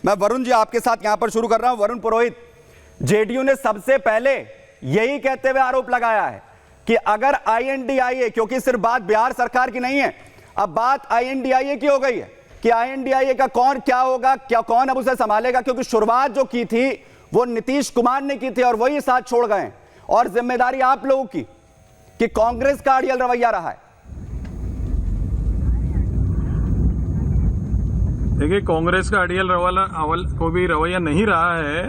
मैं वरुण जी आपके साथ यहां पर शुरू कर रहा हूं। वरुण पुरोहित, जेडीयू ने सबसे पहले यही कहते हुए आरोप लगाया है कि अगर आईएनडीआईए, क्योंकि सिर्फ बात बिहार सरकार की नहीं है, अब बात आईएनडीआईए की हो गई है कि आईएनडीआईए का कौन क्या होगा, क्या कौन अब उसे संभालेगा, क्योंकि शुरुआत जो की थी वो नीतीश कुमार ने की थी और वही साथ छोड़ गए और जिम्मेदारी आप लोगों की कि कांग्रेस का अड़ियल रवैया रहा है। देखिए, कांग्रेस का अड़ियल रवैया नहीं रहा है।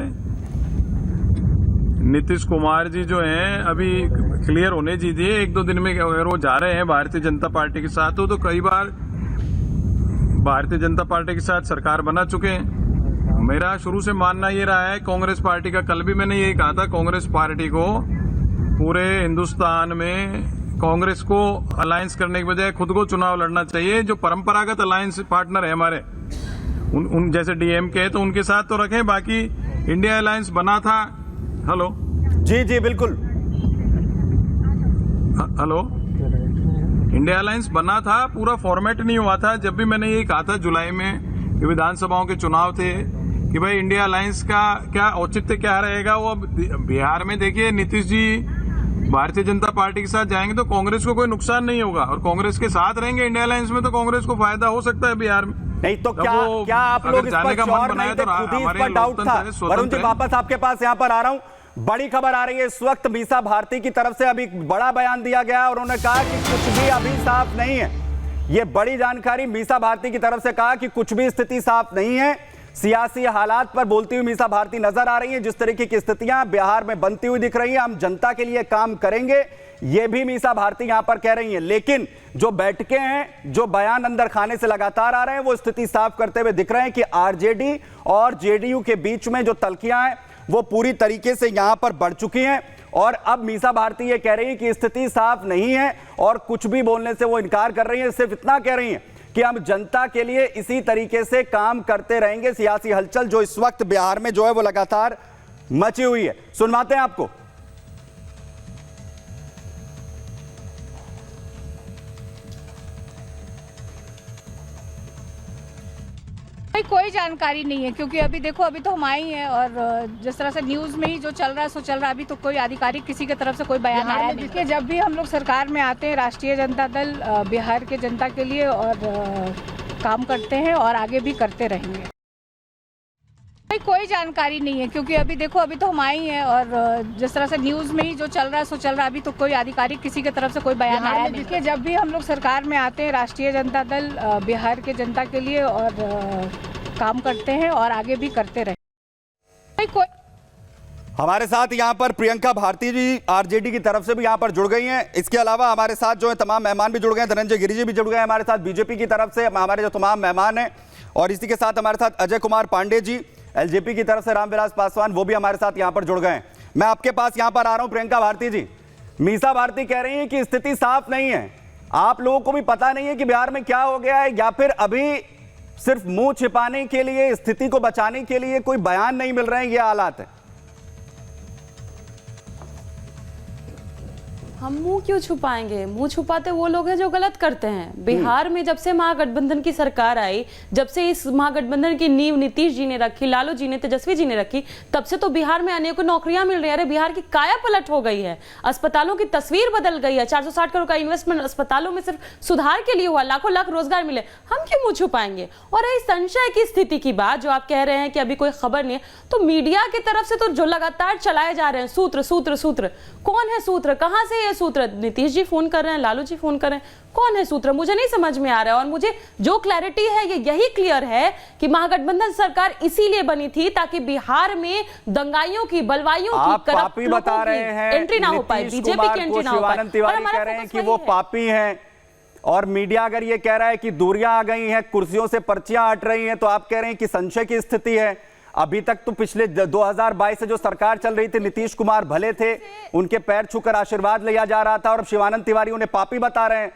नीतीश कुमार जी जो हैं अभी क्लियर होने दीजिए, 1-2 दिन में अगर वो जा रहे हैं भारतीय जनता पार्टी के साथ, तो कई बार भारतीय जनता पार्टी के साथ सरकार बना चुके हैं। मेरा शुरू से मानना ये रहा है कांग्रेस पार्टी का, कल भी मैंने यही कहा था, कांग्रेस पार्टी को पूरे हिंदुस्तान में कांग्रेस को अलायंस करने के बजाय खुद को चुनाव लड़ना चाहिए। जो परंपरागत अलायंस पार्टनर है हमारे, उन जैसे डीएमके है तो उनके साथ तो रखें, बाकी इंडिया अलायंस बना था। हेलो जी जी बिल्कुल, हेलो, इंडिया अलायंस बना था, पूरा फॉर्मेट नहीं हुआ था। जब भी मैंने यही कहा था जुलाई में विधानसभाओं के चुनाव थे कि भाई इंडिया अलायंस का क्या औचित्य क्या रहेगा। वो बिहार में देखिए, नीतीश जी भारतीय जनता पार्टी के साथ जाएंगे तो कांग्रेस को कोई नुकसान नहीं होगा, और कांग्रेस के साथ रहेंगे इंडिया अलायंस में तो कांग्रेस को फायदा हो सकता है बिहार में। नहीं तो क्या आप लोग इस पर श्योर नहीं थे? खुद ही इस पर डाउट था। वरुण जी वापस आपके पास यहां पर आ रहा हूं। बड़ी खबर आ रही है इस वक्त मीसा भारती की तरफ से, अभी बड़ा बयान दिया गया और उन्होंने कहा कि कुछ भी अभी साफ नहीं है। यह बड़ी जानकारी, मीसा भारती की तरफ से कहा कि कुछ भी स्थिति साफ नहीं है। सियासी हालात पर बोलती हुई मीसा भारती नजर आ रही है। जिस तरीके की स्थितियां बिहार में बनती हुई दिख रही है, हम जनता के लिए काम करेंगे, यह भी मीसा भारती यहां पर कह रही है। लेकिन जो बैठकें हैं, जो बयान अंदर खाने से लगातार आ रहे हैं, वो स्थिति साफ करते हुए दिख रहे हैं कि आरजेडी और जेडीयू के बीच में जो तल्खियां हैं वो पूरी तरीके से यहां पर बढ़ चुकी हैं। और अब मीसा भारती ये कह रही है कि स्थिति साफ नहीं है और कुछ भी बोलने से वो इनकार कर रही है। सिर्फ इतना कह रही है कि हम जनता के लिए इसी तरीके से काम करते रहेंगे। सियासी हलचल जो इस वक्त बिहार में जो है वो लगातार मची हुई है। सुनवाते हैं आपको। कोई जानकारी नहीं है, क्योंकि अभी देखो, अभी तो हम आए हैं और जिस तरह से न्यूज़ में ही जो चल रहा है सो चल रहा है। अभी तो कोई आधिकारिक किसी की तरफ से कोई बयान आया नहीं। देखिए, जब भी हम लोग सरकार में आते हैं, राष्ट्रीय जनता दल बिहार के जनता के लिए और काम करते हैं और आगे भी करते रहेंगे। कोई जानकारी नहीं है, क्योंकि अभी देखो, अभी तो हम आए हैं और जिस तरह से न्यूज़ में ही जो चल रहा है सो चल रहा है। अभी तो कोई आधिकारिक किसी की तरफ से कोई बयान आया नहीं। देखिए, जब भी हम लोग सरकार में आते हैं, राष्ट्रीय जनता दल बिहार के जनता के लिए और काम करते हैं और आगे भी करते रहेंगे। हमारे साथ यहाँ पर प्रियंका भारती जी आरजेडी की तरफ से भी यहाँ पर जुड़ गई हैं। इसके अलावा हमारे साथ जो है तमाम मेहमान भी जुड़ गए हैं। धनंजय गिरी जी भी जुड़ गए हैं हमारे साथ बीजेपी की तरफ से, हमारे जो तमाम मेहमान हैं। और इसी के साथ हमारे साथ अजय कुमार पांडे जी एलजेपी की तरफ से, रामविलास पासवान वो भी हमारे साथ यहाँ पर जुड़ गए हैं। मैं आपके पास यहाँ पर आ रहा हूँ प्रियंका भारती जी। मीसा भारती कह रही है कि स्थिति साफ नहीं है। आप लोगों को भी पता नहीं है कि बिहार में क्या हो गया है, या फिर अभी सिर्फ मुंह छिपाने के लिए, स्थिति को बचाने के लिए कोई बयान नहीं मिल रहे हैं, ये हालात है? हम मुंह क्यों छुपाएंगे? मुंह छुपाते वो लोग हैं जो गलत करते हैं। बिहार में जब से महागठबंधन की सरकार आई, जब से इस महागठबंधन की नींव नीतीश जी ने रखी, लालू जी ने, तेजस्वी जी ने रखी, तब से तो बिहार में अनेकों नौकरियां मिल रही है। अरे बिहार की काया पलट हो गई है, अस्पतालों की तस्वीर बदल गई है। 460 करोड़ का इन्वेस्टमेंट अस्पतालों में सिर्फ सुधार के लिए हुआ, लाखों लाख रोजगार मिले। हम क्यों मुंह छुपाएंगे? और इस संशय की स्थिति की बात जो आप कह रहे हैं कि अभी कोई खबर नहीं है, तो मीडिया की तरफ से तो जो लगातार चलाए जा रहे हैं सूत्र सूत्र सूत्र, कौन है सूत्र? कहां से सूत्र? नीतीश जी फोन कर रहे हैं, लालू जी फोन कर रहे हैं, कौन है सूत्र? मुझे नहीं समझ में आ रहा है। और मुझे जो क्लैरिटी है ये यही क्लियर है कि महागठबंधन सरकार इसीलिए बनी थी ताकि बिहार में दंगाइयों की, बलवाइयों की, पापी बता रहे हैं, एंट्री ना हो पाए, बीजेपी की एंट्री ना हो पाए। शिवानंद तिवारी कह रहे हैं कि वो पापी हैं, और मीडिया अगर ये कह रहा है कि दूरियां आ गई हैं, कुर्सियों से पर्चियां हट रही हैं, तो आप कह रहे हैं कि संशय की स्थिति है। अभी तक तो पिछले 2022 से जो सरकार चल रही थी, नीतीश कुमार भले थे, उनके पैर छूकर आशीर्वाद लिया जा रहा था, और अब शिवानंद तिवारी उन्हें पापी बता रहे हैं।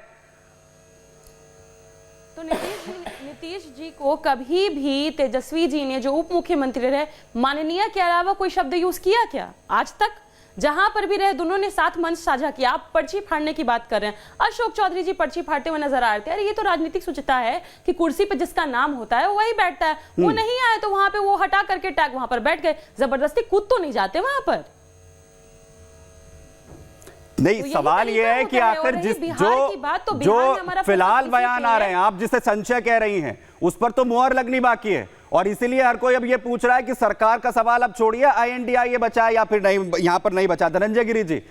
तो नीतीश जी को कभी भी तेजस्वी जी ने, जो उप मुख्यमंत्री रहे, माननीय के अलावा कोई शब्द यूज किया क्या आज तक? जहां पर भी रहे दोनों ने साथ मंच साझा किया। आप पर्ची फाड़ने की बात कर रहे हैं, अशोक चौधरी जी पर्ची फाड़ते हुए नजर आ रहे थे। अरे ये तो राजनीतिक सोचता है कि कुर्सी पे जिसका नाम होता है वही बैठता है। वो नहीं आए तो वहां पे वो हटा करके टैग वहां पर बैठ गए, जबरदस्ती कूद तो नहीं जाते वहां पर। नहीं, तो सवाल ये है कि आखिर जिस जो फिलहाल बयान आ रहे हैं, आप जिसे संशय कह रही हैं, उस पर तो मुहर लगनी बाकी है। और इसीलिए हर कोई अब ये पूछ रहा है कि सरकार का सवाल अब छोड़िए, INDI ये बचा है या फिर नहीं, यहां पर नहीं बचा। धनंजय गिरी जी,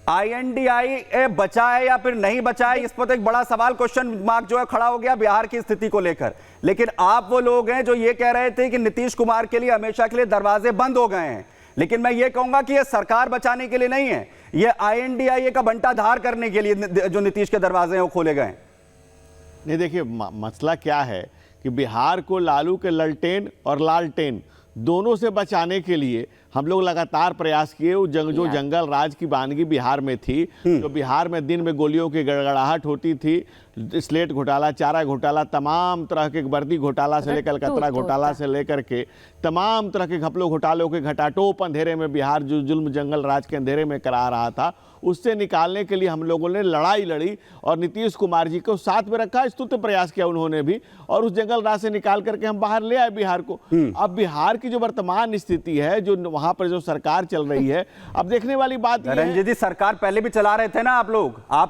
INDI बचा है या फिर नहीं बचा है, इस पर तो एक बड़ा सवाल, क्वेश्चन मार्क जो है खड़ा हो गया बिहार की स्थिति को लेकर। लेकिन आप वो लोग हैं जो ये कह रहे थे कि नीतीश कुमार के लिए हमेशा के लिए दरवाजे बंद हो गए हैं। लेकिन मैं ये कहूंगा कि ये सरकार बचाने के लिए नहीं है, ये INDI का बंटाधार करने के लिए जो नीतीश के दरवाजे हैं वो खोले गए। नहीं, देखिए मसला क्या है कि बिहार को लालू के ललटेन और लालटेन दोनों से बचाने के लिए हम लोग लगातार प्रयास किए। जो जंगल राज की वानगी बिहार में थी, जो बिहार में दिन में गोलियों की गड़गड़ाहट होती थी, स्लेट घोटाला, चारा घोटाला, तमाम तरह के वर्दी घोटाला से लेकर कतरा घोटाला से लेकर के तमाम तरह के घपलों घोटालों के घटाटोप अंधेरे में बिहार जो जुल्म जंगल राज के अंधेरे में करा रहा था, उससे निकालने के लिए हम लोगों ने लड़ाई लड़ी और नीतीश कुमार जी को साथ में रखा, स्तुत्य प्रयास किया उन्होंने भी, और उस जंगल राज से निकाल करके हम बाहर ले आए बिहार को। अब बिहार की जो वर्तमान स्थिति है, जो वहां पर जो सरकार चल रही है, अब देखने वाली बात रंजीत जी, सरकार पहले भी चला रहे थे ना आप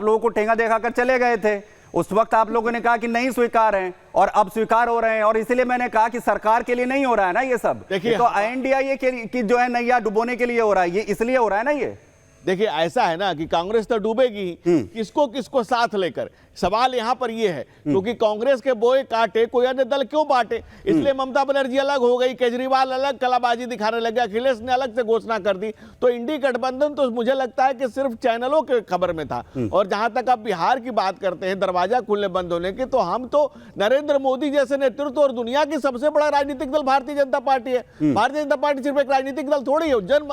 लोगों को ठेंगा दिखाकर चले गए थे। उस वक्त आप लोगों ने कहा कि नहीं स्वीकार है और अब स्वीकार हो रहे हैं, और इसीलिए मैंने कहा कि सरकार के लिए नहीं हो रहा है ना ये सब। देखिए, तो INDI की जो है नैया डुबोने के लिए हो रहा है, ये इसलिए हो रहा है ना। ये देखिए, ऐसा है ना कि कांग्रेस तो डूबेगी, किसको किसको साथ लेकर। सवाल यहां पर यह है क्योंकि कांग्रेस के बोए काटे कोई अन्य दल क्यों बांटे, इसलिए ममता बनर्जी अलग हो गई, केजरीवाल अलग कलाबाजी दिखाने लगे, अखिलेश ने अलग से घोषणा कर दी। तो इंडी गठबंधन तो मुझे लगता है कि सिर्फ चैनलों के खबर में था। और जहां तक आप बिहार की बात करते हैं दरवाजा खुलने बंद होने की, तो हम तो नरेंद्र मोदी जैसे नेतृत्व और दुनिया की सबसे बड़ा राजनीतिक दल भारतीय जनता पार्टी है। भारतीय जनता पार्टी सिर्फ एक राजनीतिक दल थोड़ी है, जन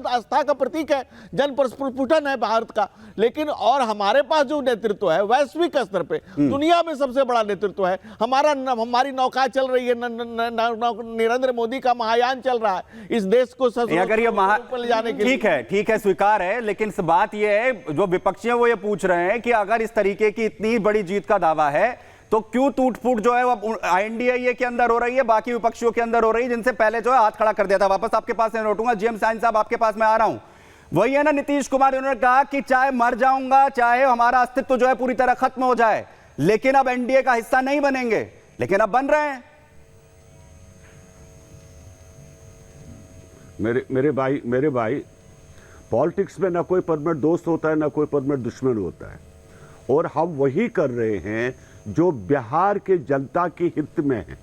आस्था का प्रतीक है, जन प्रस्फुटन है भारत का। लेकिन और हमारे पास जो नेतृत्व है वैश्विक स्तर पे दुनिया में सबसे बड़ा नेतृत्व है। हमारी नौका चल रही है, नरेंद्र मोदी का महायान चल रहा है इस देश को अगर ये ले जाने के लिए। ठीक है, स्वीकार है। लेकिन बात ये है, जो विपक्षी है वो ये पूछ रहे हैं कि अगर इस तरीके की इतनी बड़ी जीत का दावा है तो क्यों टूट फूट जो है वो INDI के अंदर हो रही है, बाकी विपक्षियों के अंदर हो रही है, जिनसे पहले जो है हाथ खड़ा कर दिया था। वापस आपके पास लौटूंगा। GM साइन साहब, आपके पास मैं आ रहा हूं। वही है ना, नीतीश कुमार, उन्होंने कहा कि चाहे मर जाऊंगा, चाहे हमारा अस्तित्व जो है पूरी तरह खत्म हो जाए, लेकिन अब NDA का हिस्सा नहीं बनेंगे। लेकिन अब बन रहे हैं। मेरे भाई पॉलिटिक्स में ना कोई परमानेंट दोस्त होता है, ना कोई परमानेंट दुश्मन होता है। और हम वही कर रहे हैं जो बिहार के जनता के हित में है।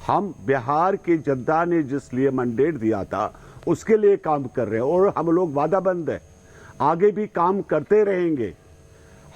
हम बिहार की जनता ने जिस लिए मैंडेट दिया था उसके लिए काम कर रहे हैं, और हम लोग वादाबंद है, आगे भी काम करते रहेंगे।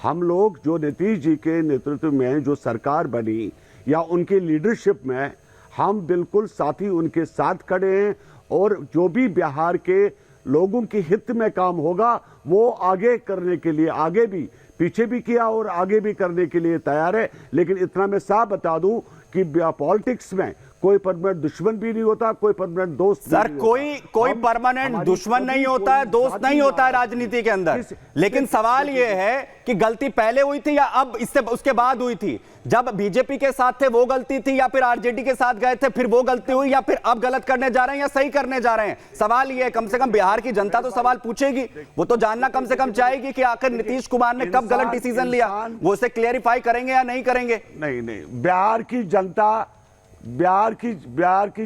हम लोग जो नीतीश जी के नेतृत्व में जो सरकार बनी या उनकी लीडरशिप में, हम बिल्कुल साथी उनके साथ खड़े हैं, और जो भी बिहार के लोगों के हित में काम होगा वो आगे करने के लिए, आगे भी पीछे भी किया और आगे भी करने के लिए तैयार है। लेकिन इतना मैं साफ बता दूं कि पॉलिटिक्स में कोई परमानेंट दुश्मन भी नहीं होता, कोई परमानेंट दोस्त सर, कोई परमानेंट दुश्मन नहीं होता है, दोस्त नहीं होता है राजनीति के अंदर। लेकिन सवाल यह है कि गलती पहले हुई थी या अब इससे उसके बाद हुई थी? जब बीजेपी के साथ थे वो गलती थी, या फिर आरजेडी के साथ गए थे फिर वो गलती हुई, या फिर अब गलत करने जा रहे हैं या सही करने जा रहे हैं? सवाल ये है, कम से कम बिहार की जनता तो सवाल पूछेगी, वो तो जानना कम से कम चाहेगी कि आखिर नीतीश कुमार ने कब गलत डिसीजन लिया, वो उसे क्लियरिफाई करेंगे या नहीं करेंगे। नहीं, बिहार की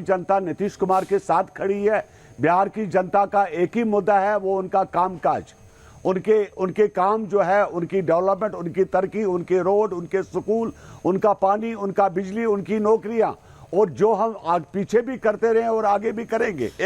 जनता नीतीश कुमार के साथ खड़ी है। बिहार की जनता का एक ही मुद्दा है, वो उनका कामकाज, उनके काम जो है, उनकी डेवलपमेंट, उनकी तरक्की, उनके रोड, उनके स्कूल, उनका पानी, उनका बिजली, उनकी नौकरियां, और जो हम पीछे भी करते रहे और आगे भी करेंगे।